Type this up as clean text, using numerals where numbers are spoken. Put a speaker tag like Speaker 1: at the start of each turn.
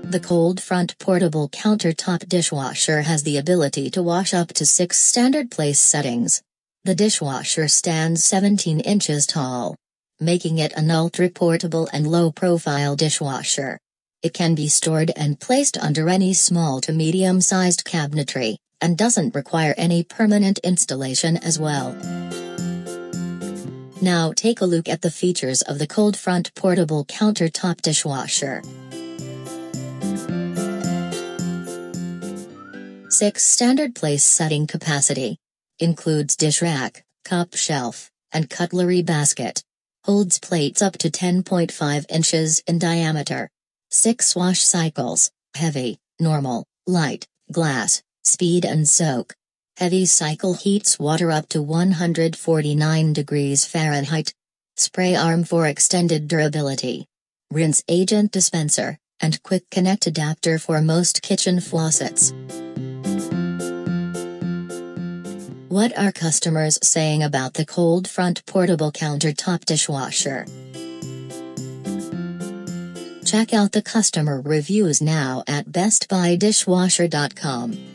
Speaker 1: The Koldfront Portable Countertop Dishwasher has the ability to wash up to 6 standard place settings. The dishwasher stands 17 inches tall, making it an ultra-portable and low-profile dishwasher. It can be stored and placed under any small to medium-sized cabinetry, and doesn't require any permanent installation as well. Now take a look at the features of the Koldfront Portable Countertop Dishwasher. 6 standard place setting capacity. Includes dish rack, cup shelf, and cutlery basket. Holds plates up to 10.5 inches in diameter. 6 wash cycles, heavy, normal, light, glass, speed and soak. Heavy cycle heats water up to 149 degrees Fahrenheit. Spray arm for extended durability. Rinse agent dispenser, and quick connect adapter for most kitchen faucets. What are customers saying about the Koldfront Portable Countertop Dishwasher? Check out the customer reviews now at bestbuydishwasher.com.